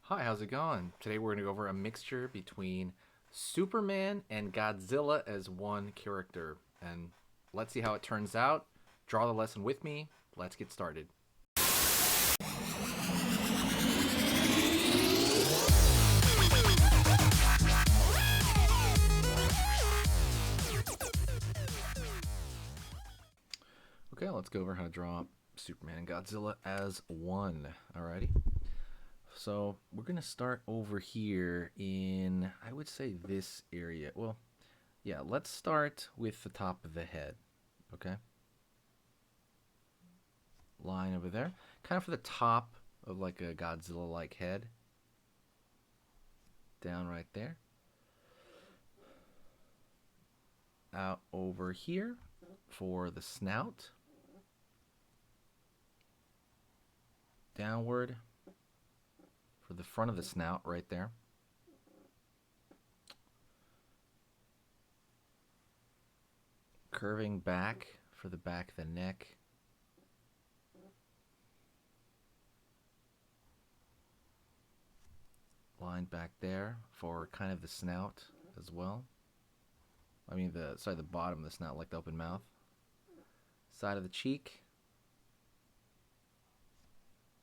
Hi, how's it going? Today we're going to go over a mixture between Superman and Godzilla as one character. And let's see how it turns out. Draw the lesson with me. Let's get started. Okay, let's go over how to draw Superman and Godzilla as one. Alrighty. So we're going to start over here in, I would say, this area. Well, yeah, let's start with the top of the head. Okay. Line over there. Kind of for the top of like a Godzilla-like head. Down right there. Out over here for the snout. Downward for the front of the snout right there. Curving back for the back of the neck. Line back there for kind of the snout as well. I mean the bottom of the snout, like the open mouth. Side of the cheek.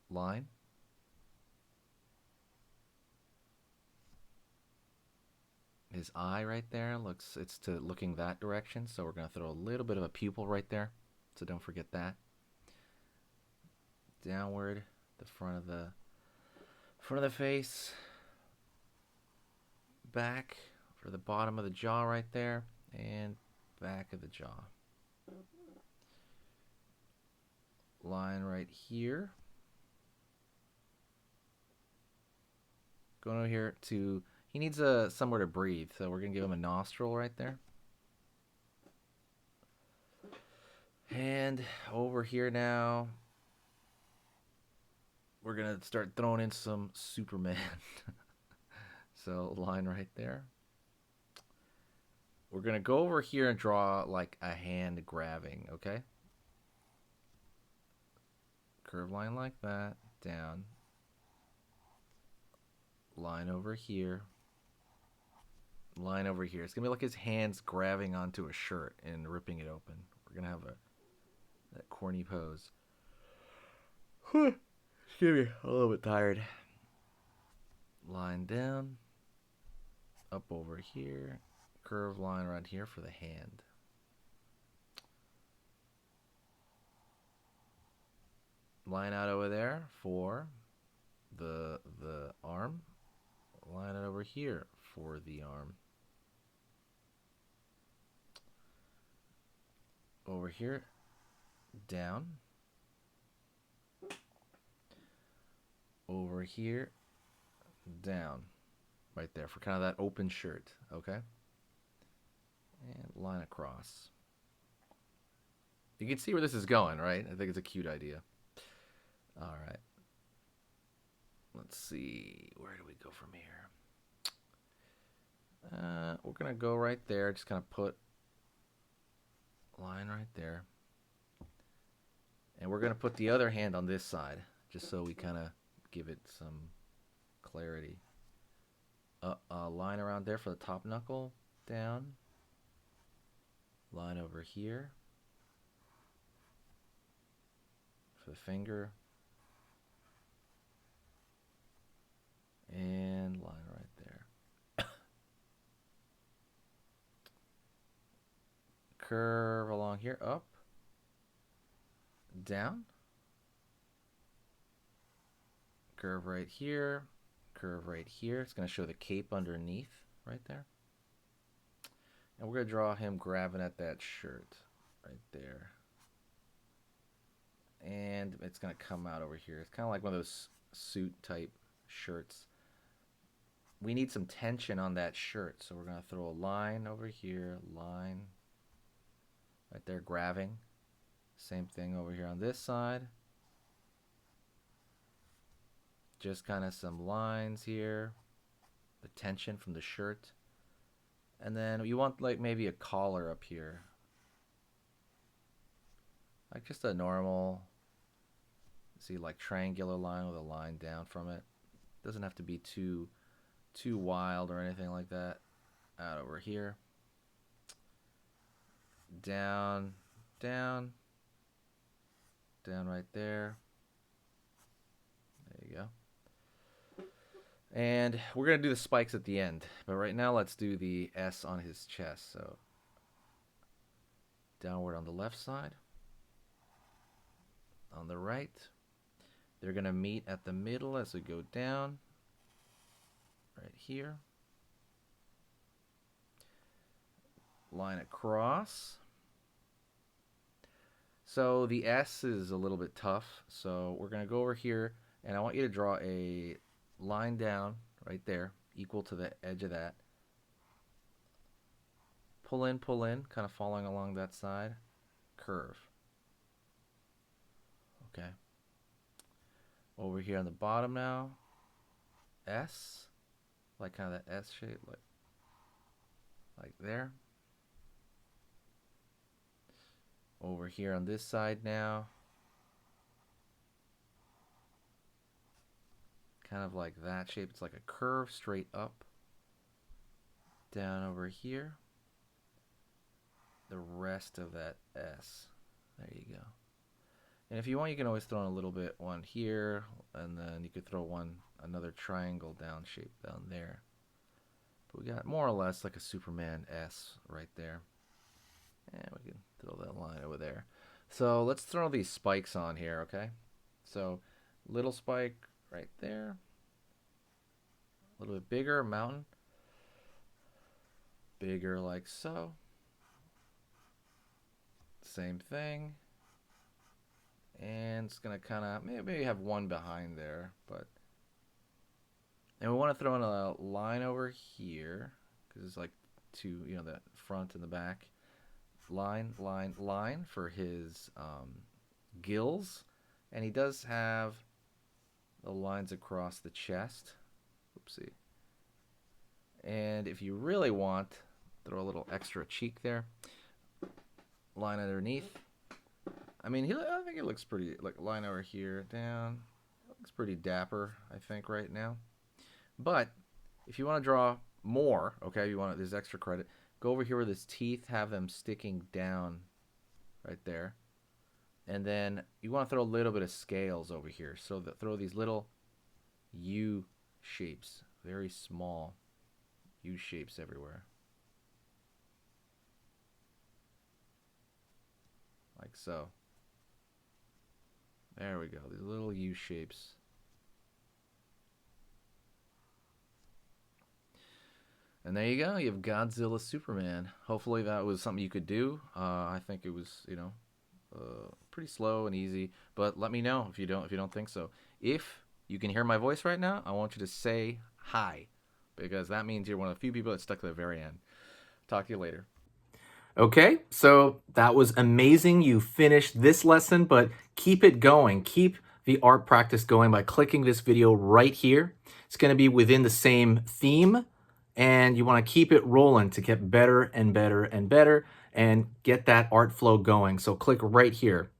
Line. His eye right there it's looking that direction, so we're going to throw a little bit of a pupil right there, so don't forget that. Downward, the front of the face. Back for the bottom of the jaw right there, and back of the jaw. Line right here. Going over here to, he needs somewhere to breathe, so we're going to give him a nostril right there. And over here now, we're going to start throwing in some Superman. So line right there. We're going to go over here and draw like a hand grabbing, okay? Curve line like that, down. Line over here. Line over here. It's going to be like his hands grabbing onto a shirt and ripping it open. We're going to have that corny pose. Excuse me, a little bit tired. Line down. Up over here. Curve line right here for the hand. Line out over there for the arm. Line it over here for the arm. Over here, down. Over here, down. Right there for kind of that open shirt, okay? And line across. You can see where this is going, right? I think it's a cute idea. All right. Let's see. Where do we go from here? We're going to go right there. Just kind of put line right there. And we're going to put the other hand on this side, just so we kind of give it some clarity. Line around there for the top knuckle. Down. Line over here for the finger. And line right there. Curve along here, up, down. Curve right here, curve right here. It's going to show the cape underneath right there. And we're going to draw him grabbing at that shirt right there. And it's going to come out over here. It's kind of like one of those suit type shirts. We need some tension on that shirt, so we're going to throw a line over here, line right there, grabbing. Same thing over here on this side. Just kind of some lines here, the tension from the shirt. And then you want like maybe a collar up here, like just a normal, see, like triangular line with a line down from it. Doesn't have to be too wild or anything like that. Out over here. Down, down, down right there. There you go. And we're going to do the spikes at the end. But right now, let's do the S on his chest. So downward on the left side. On the right. They're going to meet at the middle as we go down. Right here. Line across. So the S is a little bit tough. So we're going to go over here, and I want you to draw a line down right there, equal to the edge of that. Pull in, kind of following along that side. Curve. Okay. Over here on the bottom now. S. Like kind of that S shape, like there. Over here on this side now. Kind of like that shape. It's like a curve straight up. Down over here. The rest of that S. There you go. And if you want, you can always throw in a little bit one here, and then you could throw another triangle down shape down there. But we got more or less like a Superman S right there. And we can throw that line over there. So let's throw these spikes on here, okay? So little spike right there. A little bit bigger, mountain. Bigger like so. Same thing. And it's going to kind of maybe have one behind there. And we want to throw in a line over here. Because it's like two, the front and the back. Line for his gills, and he does have the lines across the chest. Oopsie. And if you really want, throw a little extra cheek there. Line underneath. I mean, I think it looks pretty. Like line over here, down. It looks pretty dapper, I think, right now. But if you want to draw more, okay, you want there's extra credit. Go over here where his teeth have them sticking down right there. And then you want to throw a little bit of scales over here. So throw these little U shapes, very small U shapes everywhere. Like so. There we go, these little U shapes. And there you go. You have Godzilla Superman. Hopefully that was something you could do. I think it was, pretty slow and easy. But let me know if you don't think so. If you can hear my voice right now, I want you to say hi, because that means you're one of the few people that stuck to the very end. Talk to you later. Okay, so that was amazing. You finished this lesson, but keep it going. Keep the art practice going by clicking this video right here. It's going to be within the same theme. And you want to keep it rolling to get better and better and better and get that art flow going. So click right here.